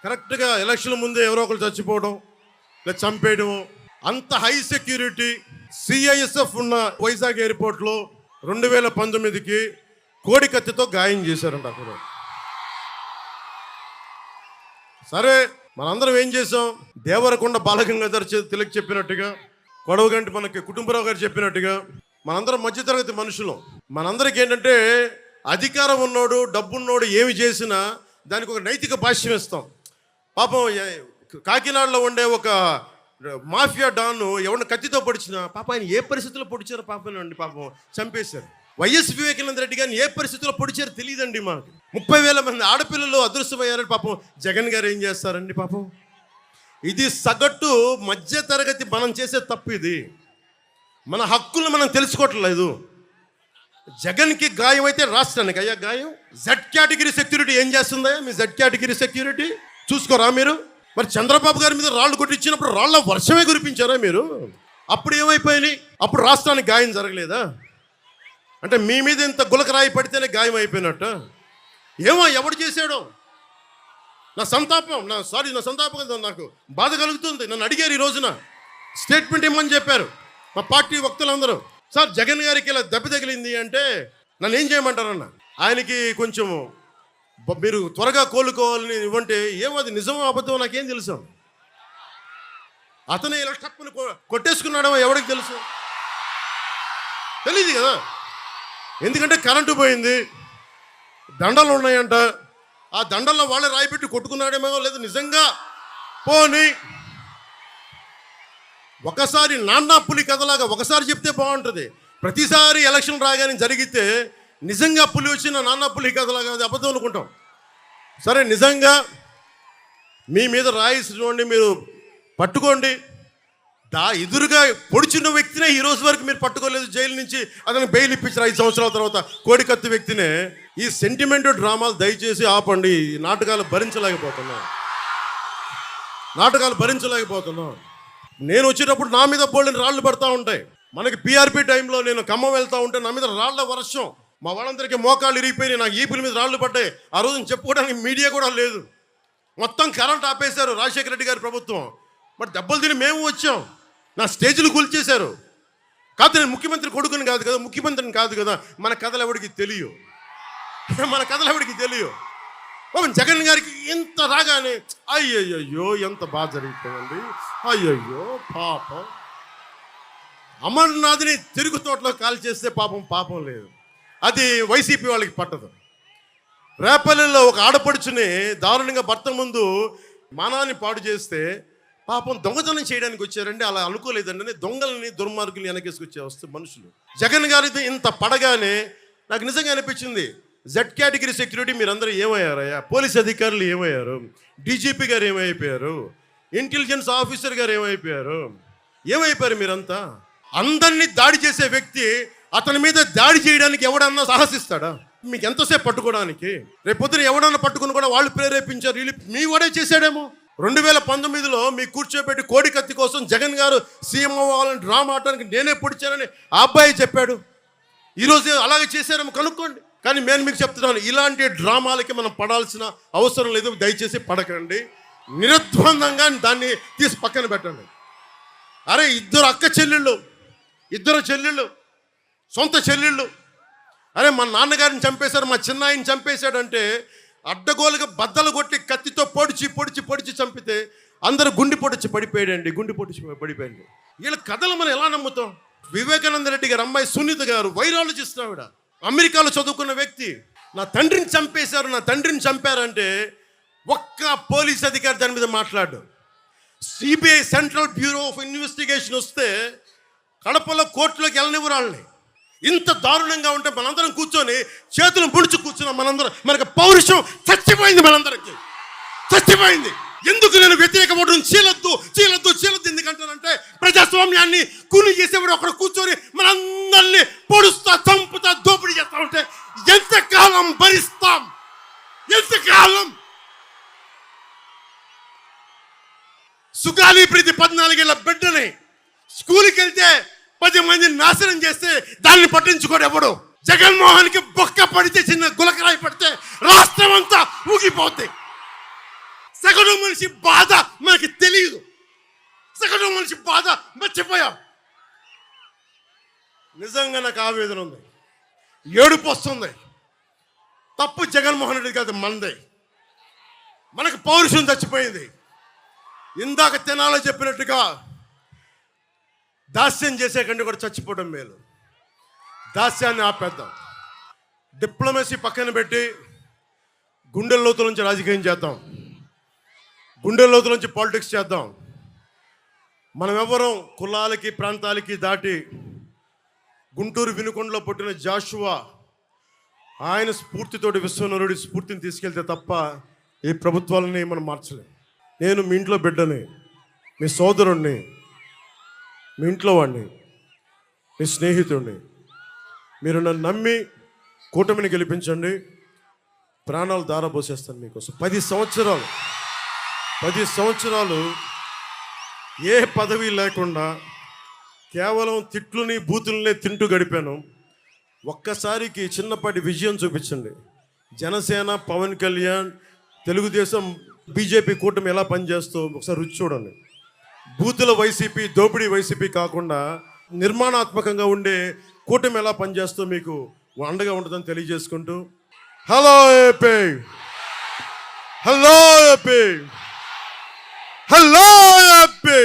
కరెక్ట్గా ఎలక్షన్ ముందే ఎవరో ఒకరు చచ్చిపోవడం లేదా చంపేయడం, అంత హై సెక్యూరిటీ సిఐఎస్ఎఫ్ ఉన్న వైజాగ్ ఎయిర్పోర్ట్లో 2019కి కోడి కత్తితో గాయం చేశారంట అక్కడ. సరే మనందరం ఏం చేసాం, దేవరకొండ బాలగంగాధర్ తిలక్ చెప్పినట్టుగా, కొడవగంటి మనకి కుటుంబరావు గారు చెప్పినట్టుగా మనందరం మధ్యతరగతి మనుషులు. మనందరికి ఏంటంటే అధికారం ఉన్నోడు డబ్బున్నోడు ఏమి చేసినా దానికి ఒక నైతిక భాష్యం ఇస్తాం. పాపం కాకినాడలో ఉండే ఒక మాఫియా డాన్ ఎవరిని కత్తితో పొడిచినా పాపం ఆయన ఏ పరిస్థితుల్లో పొడిచారో పాపం అండి, పాపం చంపేశారు. వైఎస్ వివేకానంద రెడ్డి గారిని ఏ పరిస్థితుల్లో పొడిచారో తెలియదండి మాకు. 30,000 మంది ఆడపిల్లలు అదృశ్యమయ్యారని పాపం జగన్ గారు ఏం చేస్తారండి పాపం. ఇది సగటు మధ్య తరగతి మనం చేసే తప్పు. ఇది మన హక్కులను మనం తెలుసుకోవట్లేదు. జగన్కి గాయం అయితే రాష్ట్రానికి అయ్యా గాయం. జెడ్ కేటగిరీ సెక్యూరిటీ ఏం చేస్తుందా? మీ జెడ్ కేటగిరీ సెక్యూరిటీ చూసుకోరా మీరు? మరి చంద్రబాబు గారి మీద రాళ్ళు కొట్టించినప్పుడు రాళ్ళ వర్షమే కురిపించారా మీరు? అప్పుడు ఏమైపోయినాయి? అప్పుడు రాష్ట్రానికి గాయం జరగలేదా? అంటే మీ మీద ఇంత గులకరాయి పడితేనే గాయం అయిపోయినట్టు. ఏమో ఎవడు చేశాడో నా సంతాపం నాకు బాధ కలుగుతుంది. నన్ను అడిగారు ఈ రోజున స్టేట్మెంట్ ఇవ్వమని చెప్పారు మా పార్టీ వక్తలందరూ. సార్ జగన్ గారికి ఇలా దెబ్బ తగిలింది అంటే నన్ను ఏం చేయమంటారన్న, ఆయనకి కొంచెం మీరు త్వరగా కోలుకోవాలని ఇవ్వంటే ఏమో అది నిజమో అబద్ధమో నాకేం తెలుసు. అతను ఇలా టప్పుని కొట్టేసుకున్నాడో ఎవరికి తెలుసు? తెలియదు కదా. ఎందుకంటే కరెంటు పోయింది, దండలు ఉన్నాయంట, ఆ దండల్లో వాళ్ళే రాయిపెట్టి కొట్టుకున్నాడేమో, లేదు నిజంగా పోనీ ఒకసారి నాన్న పులి కథలాగా ఒకసారి చెప్తే బాగుంటుంది. ప్రతిసారి ఎలక్షన్ రాగానే జరిగితే నిజంగా పులి వచ్చిన నాన్న పులి కథలాగా అది అబద్ధం అనుకుంటాం. సరే నిజంగా మీ మీద రాయిసినోండి మీరు పట్టుకోండి. ఎదురుగా పొడిచిన వ్యక్తినే ఈ రోజు వరకు మీరు పట్టుకోలేదు. జైలు నుంచి అతను బెయిల్ ఇప్పించారు 5 సంవత్సరాల తర్వాత. కోడికత్తి వ్యక్తినే. ఈ సెంటిమెంట్ డ్రామాలు దయచేసి ఆపండి. ఈ నాటకాలు భరించలేకపోతున్నాం. నేను వచ్చేటప్పుడు నా మీద బోల్డెన్ రాళ్ళు పడతా ఉంటాయి. మనకి పిఆర్పి టైంలో నేను ఖమ్మం వెళ్తా ఉంటే నా మీద రాళ్ల వర్షం, మా వాళ్ళందరికీ మోకాళ్ళు ఇరిగిపోయినాయి, నాకు ఈపుల మీద రాళ్ళు పడ్డాయి. ఆ రోజున చెప్పుకోవడానికి మీడియా కూడా లేదు. మొత్తం కరెంట్ ఆపేశారు రాజశేఖర రెడ్డి గారి ప్రభుత్వం. బట్ దెబ్బలు తిని మేము వచ్చాం. నా స్టేజ్లు కూల్చేశారు. కాదు నేను ముఖ్యమంత్రి కొడుకుని కాదు కదా, ముఖ్యమంత్రిని కాదు కదా. మన కథలు ఎవరికి తెలియవు. జగన్ గారికి ఇంత రాగానే అయ్యయ్యో ఎంత బాగా జరుగుతుందండి, అయ్యయ్యో పాపం. అమర్నాథ్ని తిరుగు తోటలో కాల్ చేస్తే పాపం లేదు. అది వైసీపీ వాళ్ళకి పట్టదు. రేపల్లెలో ఒక ఆడపడుచుని దారుణంగా భర్త ముందు మానాన్ని పాడు చేస్తే పాపం దొంగతనం చేయడానికి వచ్చారండి. అలా అనుకోలేదండి. దొంగలని దుర్మార్గులు వెనకేసుకొచ్చే వస్తే మనుషులు. జగన్ గారిది ఇంత పడగానే నాకు నిజంగా అనిపించింది, జెడ్ కేటగిరీ సెక్యూరిటీ మీరందరూ ఏమయ్యారయ్యా? పోలీస్ అధికారులు ఏమయ్యారు? డీజీపీ గారు ఏమైపోయారు? ఇంటెలిజెన్స్ ఆఫీసర్ గారు ఏమైపోయారు మీరంతా? అందరినీ దాడి చేసే వ్యక్తి అతని మీద దాడి చేయడానికి ఎవడన్నా సాహసిస్తాడా? మీకు ఎంతసేపు పట్టుకోవడానికి? రేపొద్దున ఎవడన్నా పట్టుకుని కూడా వాళ్ళు ప్రేరేపించారు, వీళ్ళు మీ వాడే చేశాడేమో. 2019లో మీ కూర్చోబెట్టి కోడి కత్తి కోసం జగన్ గారు సీఎం అవ్వాలని డ్రామా ఆడటానికి నేనే పొడిచానని ఆ అబ్బాయి చెప్పాడు. ఈరోజు అలాగే చేశారేమో కనుక్కోండి. కానీ నేను మీకు చెప్తున్నాను, ఇలాంటి డ్రామాలకి మనం పడాల్సిన అవసరం లేదు. దయచేసి పడకండి. నిర్ద్వందంగా దాన్ని తీసి పక్కన పెట్టండి. అరే ఇద్దరు చెల్లెళ్ళు సొంత చెల్లెళ్ళు. అరే మా నాన్నగారిని చంపేశారు, మా చిన్నాయిని చంపేశాడంటే అడ్డగోలుగా బద్దలు కొట్టి కత్తితో పొడిచి చంపితే అందరూ గుండి పొడిచి పడిపోయాడు. వీళ్ళ కథలు మనం ఎలా నమ్ముతాం? వివేకానంద రెడ్డి గారు అమ్మాయి సునీత గారు వైరాలజిస్ట్, ఆవిడ అమెరికాలో చదువుకున్న వ్యక్తి. నా తండ్రిని చంపారంటే ఒక్క పోలీస్ అధికారి దాని మీద మాట్లాడు. CBI central bureau of investigation వస్తే కడపలో కోర్టులోకి వెళ్ళనివ్వరు వాళ్ళని. ఇంత దారుణంగా ఉంటే మనందరం కూర్చొని చేతులు ముడుచు కూర్చున్నాం. మనకు పౌరుషం చచ్చిపోయింది. ఎందుకు నేను వ్యతిరేక ఓటును చీలొద్దు ఎందుకంటానంటే ప్రజాస్వామ్యాన్ని కూలి చేసేవాడు అక్కడ కూర్చొని మనందరినీ పొడుస్తా చంపుతా దోపిడీ చేస్తా ఉంటే ఎంతకాలం భరిస్తాం? ఎంతకాలం? సుగాలి ప్రీతి 14 ఏళ్ల బిడ్డని స్కూల్కి వెళ్తే 10 మందిని నాశనం చేస్తే దాన్ని పట్టించుకోడు ఎవడు. జగన్మోహన్కి బొక్క పడితే, చిన్న గులకరాయి పడితే రాష్ట్రం అంతా ఊగిపోద్ది. సగటు మనిషి బాధ మనకి తెలియదు. సగటు మనిషి బాధ మర్చిపోయాం. నిజంగా నాకు ఆవేదన ఉంది, ఏడుపు వస్తుంది. తప్పు జగన్మోహన్ రెడ్డి కాదు, మనదే. మనకు పౌరుషం చచ్చిపోయింది. ఇందాక తినాలో చెప్పినట్టుగా దాస్యం చేసే కంటే కూడా చచ్చిపోవడం మేలు. దాస్యాన్ని ఆపేద్దాం. డిప్లొమసీ పక్కన పెట్టి గుండెల లోతు నుంచి రాజకీయం చేద్దాం. గుండెల లోతు నుంచి పాలిటిక్స్ చేద్దాం. మనం ఎవరం కులాలకి ప్రాంతాలకి దాటి గుంటూరు వినుకొండలో పుట్టిన జాషువా ఆయన స్ఫూర్తితోటి విశ్వనరుడి స్ఫూర్తిని తీసుకెళ్తే తప్ప ఈ ప్రభుత్వాలని మనం మార్చలేం. నేను మీ ఇంట్లో బిడ్డని, మీ సోదరుణ్ణి, మీ ఇంట్లో వాడిని, మీ స్నేహితుడిని. మీరు నన్ను నమ్మి కూటమిని గెలిపించండి. ప్రాణాలు దారపోసేస్తాను మీకోసం. 10 సంవత్సరాలు ఏ పదవి లేకుండా కేవలం తిట్లుని బూతులనే తింటూ గడిపాను. ఒక్కసారికి చిన్నపాటి విజయం చూపించండి. జనసేన, పవన్ కళ్యాణ్, తెలుగుదేశం, బీజేపీ కూటమి ఎలా పనిచేస్తూ ఒకసారి రుచి చూడండి. బూతుల వైసీపీ, దోపిడీ వైసీపీ కాకుండా నిర్మాణాత్మకంగా ఉండే కూటమి ఎలా పనిచేస్తూ మీకు అండగా ఉంటుందని తెలియజేసుకుంటూ, hello AP, hello AP, hello AP,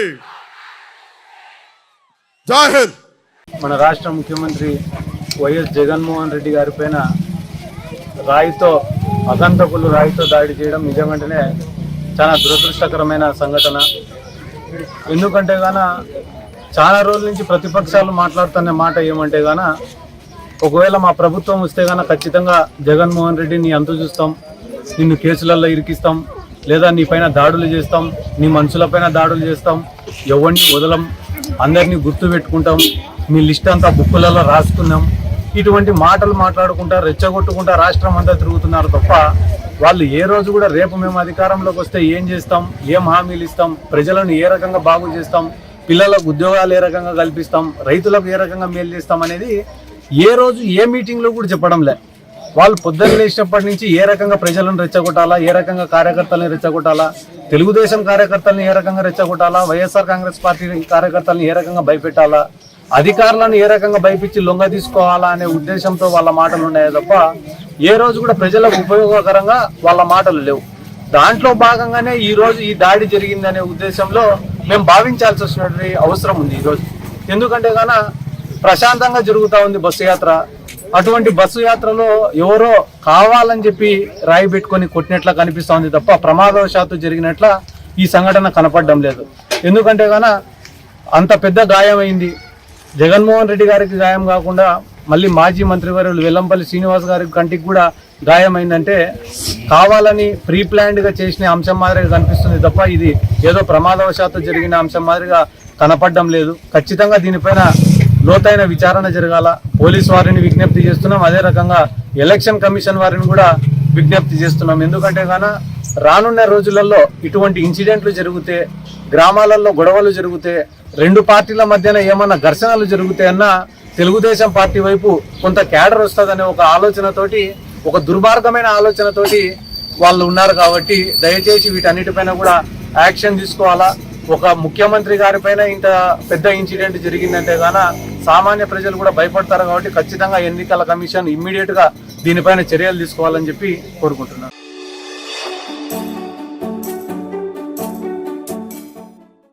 జై హింద్. మన రాష్ట్ర ముఖ్యమంత్రి వైఎస్ జగన్మోహన్ రెడ్డి గారి పైన అగంతకులు రాయితో దాడి చేయడం నిజంగానే చాలా దురదృష్టకరమైన సంఘటన. ఎందుకంటే చాలా రోజుల నుంచి ప్రతిపక్షాలు మాట్లాడుతున్న మాట ఏమంటే ఒకవేళ మా ప్రభుత్వం వస్తే ఖచ్చితంగా జగన్మోహన్ రెడ్డి నీ అంతు చూస్తాం, నిన్ను కేసులలో ఇరికిస్తాం, లేదా నీ పైన దాడులు చేస్తాం, నీ మనుషులపైన దాడులు చేస్తాం, ఎవరిని వదలం, అందరినీ గుర్తు పెట్టుకుంటాం, మీ లిస్ట్ అంతా బుక్కులలో రాసుకున్నాం, ఇటువంటి మాటలు మాట్లాడుకుంటా రెచ్చగొట్టుకుంటా రాష్ట్రం అంతా తిరుగుతున్నారు తప్ప వాళ్ళు ఏ రోజు కూడా రేపు మేము అధికారంలోకి వస్తే ఏం చేస్తాం, ఏం హామీలు ఇస్తాం, ప్రజలను ఏ రకంగా బాగు చేస్తాం, పిల్లలకు ఉద్యోగాలు ఏ రకంగా కల్పిస్తాం, రైతులకు ఏ రకంగా మేలు చేస్తాం అనేది ఏ రోజు ఏ మీటింగ్లో కూడా చెప్పడంలే. వాళ్ళు పొద్దున్న లేచినప్పటి నుంచి ఏ రకంగా ప్రజలను రెచ్చగొట్టాలా, ఏ రకంగా కార్యకర్తలను రెచ్చగొట్టాలా, తెలుగుదేశం కార్యకర్తలను ఏ రకంగా రెచ్చగొట్టాలా, వైఎస్ఆర్ కాంగ్రెస్ పార్టీ కార్యకర్తలను ఏ రకంగా భయపెట్టాలా, అధికారులను ఏ రకంగా భయపించి లొంగ తీసుకోవాలా అనే ఉద్దేశంతో వాళ్ళ మాటలు ఉన్నాయే తప్ప ఏ రోజు కూడా ప్రజలకు ఉపయోగకరంగా వాళ్ళ మాటలు లేవు. దాంట్లో భాగంగానే ఈ రోజు ఈ దాడి జరిగిందనే ఉద్దేశంలో మేము భావించాల్సి వచ్చినటువంటి అవసరం ఉంది ఈరోజు. ఎందుకంటే ప్రశాంతంగా జరుగుతూ ఉంది బస్సు యాత్ర. అటువంటి బస్సు యాత్రలో ఎవరో కావాలని చెప్పి రాయి పెట్టుకొని కొట్టినట్లా కనిపిస్తూ ఉంది తప్ప ప్రమాదవశాత్తు జరిగినట్ల ఈ సంఘటన కనపడడం లేదు. ఎందుకంటే అంత పెద్ద గాయమైంది. జగన్మోహన్ రెడ్డి గారికి గాయం కాకుండా మళ్ళీ మాజీ మంత్రివర్యులు వెల్లంపల్లి శ్రీనివాస్ గారి కంటికి కూడా గాయమైందంటే కావాలని ప్రీ ప్లాన్డ్గా చేసిన అంశం మాదిరిగా కనిపిస్తుంది తప్ప ఇది ఏదో ప్రమాదవశాత్తు జరిగిన అంశం మాదిరిగా కనపడడం లేదు. ఖచ్చితంగా దీనిపైన లోతైన విచారణ జరగాల. పోలీస్ వారిని విజ్ఞప్తి చేస్తున్నాం, అదే రకంగా ఎలక్షన్ కమిషన్ వారిని కూడా విజ్ఞప్తి చేస్తున్నాం. ఎందుకంటే రానున్న రోజులలో ఇటువంటి ఇన్సిడెంట్లు జరిగితే, గ్రామాలలో గొడవలు జరిగితే, రెండు పార్టీల మధ్యన ఏమన్నా ఘర్షణలు జరుగుతాయన్నా తెలుగుదేశం పార్టీ వైపు కొంత క్యాడర్ వస్తుందనే ఒక ఆలోచనతోటి, ఒక దుర్మార్గమైన ఆలోచనతోటి వాళ్ళు ఉన్నారు. కాబట్టి దయచేసి వీటన్నిటిపైన కూడా యాక్షన్ తీసుకోవాలా. ఒక ముఖ్యమంత్రి గారి పైన ఇంత పెద్ద ఇన్సిడెంట్ జరిగిందంటే సామాన్య ప్రజలు కూడా భయపడతారు. కాబట్టి ఖచ్చితంగా ఎన్నికల కమిషన్ ఇమ్మీడియట్ గా దీనిపైన చర్యలు తీసుకోవాలని చెప్పి కోరుకుంటున్నాను.